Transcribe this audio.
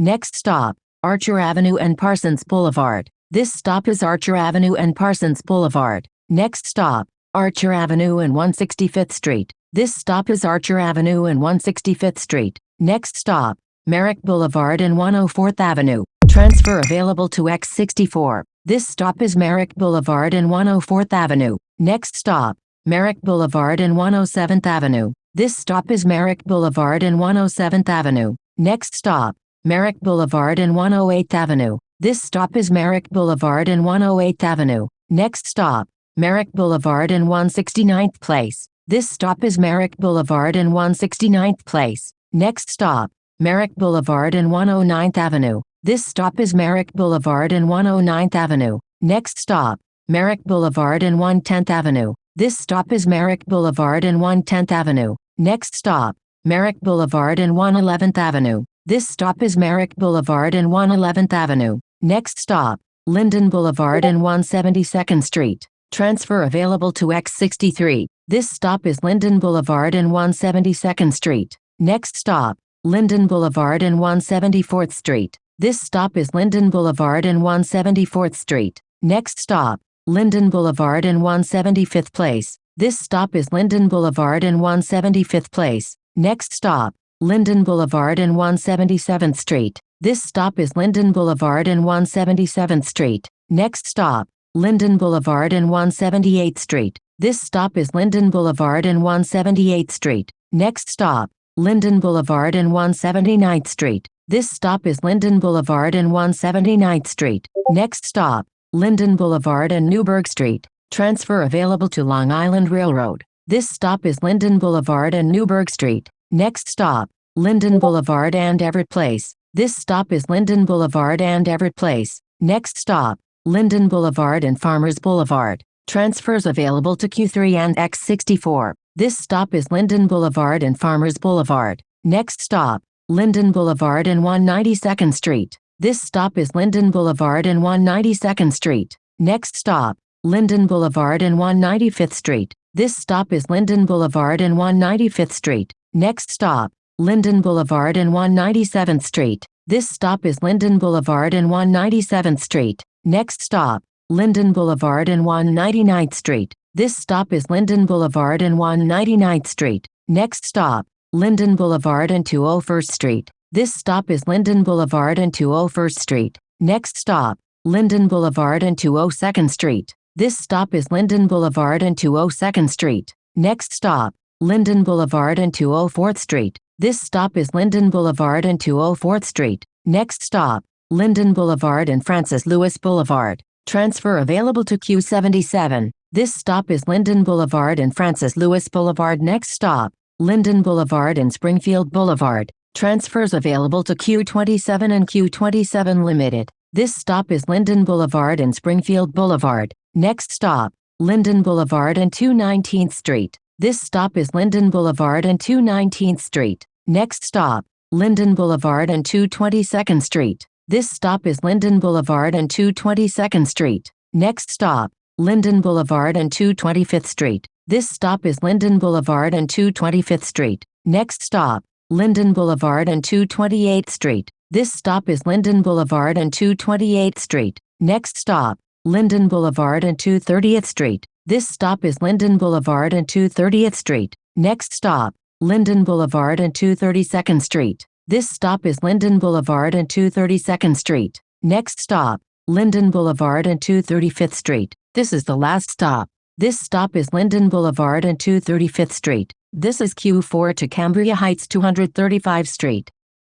Next stop, Archer Avenue and Parsons Boulevard. This stop is Archer Avenue and Parsons Boulevard. Next stop, Archer Avenue and 165th Street. This stop is Archer Avenue and 165th Street. Next stop, Merrick Boulevard and 104th Avenue. Transfer available to X64. This stop is Merrick Boulevard and 104th Avenue. Next stop, Merrick Boulevard and 107th Avenue. This stop is Merrick Boulevard and 107th Avenue. Next stop, Merrick Boulevard and 108th Avenue. This stop is Merrick Boulevard and 108th Avenue. Next stop, Merrick Boulevard and 169th Place. This stop is Merrick Boulevard and 169th Place. Next stop, Merrick Boulevard and 109th Avenue. This stop is Merrick Boulevard and 109th Avenue. Next stop, Merrick Boulevard and 110th Avenue. This stop is Merrick Boulevard and 110th Avenue. Next stop, Merrick Boulevard and 111th Avenue. This stop is Merrick Boulevard and 111th Avenue. Next stop, Linden Boulevard and 172nd Street. Transfer available to X63. This stop is Linden Boulevard and 172nd Street. Next stop, Linden Boulevard and 174th Street. This stop is Linden Boulevard and 174th Street. Next stop, Linden Boulevard and 175th Place. This stop is Linden Boulevard and 175th Place. Next stop, Linden Boulevard and 177th Street. This stop is Linden Boulevard and 177th Street. Next stop, Linden Boulevard and 178th Street. This stop is Linden Boulevard and 178th Street. Next stop, Linden Boulevard and 179th Street. This stop is Linden Boulevard and 179th Street. Next stop, Linden Boulevard and Newburgh Street. Transfer available to Long Island Railroad. This stop is Linden Boulevard and Newburgh Street. Next stop, Linden Boulevard and Everett Place. This stop is Linden Boulevard and Everett Place. Next stop, Linden Boulevard and Farmers Boulevard. Transfers available to Q3 and X64. This stop is Linden Boulevard and Farmers Boulevard. Next stop, Linden Boulevard and 192nd Street. This stop is Linden Boulevard and 192nd Street. Next stop, Linden Boulevard and 195th Street. This stop is Linden Boulevard and 195th Street. Next stop, Linden Boulevard and 197th Street. This stop is Linden Boulevard and 197th Street. Next stop, Linden Boulevard and 199th Street. This stop is Linden Boulevard and 199th Street. Next stop, Linden Boulevard and 201st Street. This stop is Linden Boulevard and 201st Street. Next stop, Linden Boulevard and 202nd Street. This stop is Linden Boulevard and 202nd Street. Next stop, Linden Boulevard and 204th Street. This stop is Linden Boulevard and 204th Street. Next stop, Linden Boulevard and Francis Lewis Boulevard. Transfer available to Q77. This stop is Linden Boulevard and Francis Lewis Boulevard. Next stop, Linden Boulevard and Springfield Boulevard. Transfers available to Q27 and Q27 Limited. This stop is Linden Boulevard and Springfield Boulevard. Next stop, Linden Boulevard and 219th Street. This stop is Linden Boulevard and 219th Street. Next stop, Linden Boulevard and 222nd Street. This stop is Linden Boulevard and 222nd Street. Next stop, Linden Boulevard and 225th Street. This stop is Linden Boulevard and 225th Street. Next stop, Linden Boulevard and 228th Street. This stop is Linden Boulevard and 228th Street. Next stop, Linden Boulevard and 230th Street. This stop is Linden Boulevard and 230th Street. Next stop, Linden Boulevard and 232nd Street. This stop is Linden Boulevard and 232nd Street. Next stop, Linden Boulevard and 235th Street. This is the last stop. This stop is Linden Boulevard and 235th Street. This is Q4 to Cambria Heights 235 Street.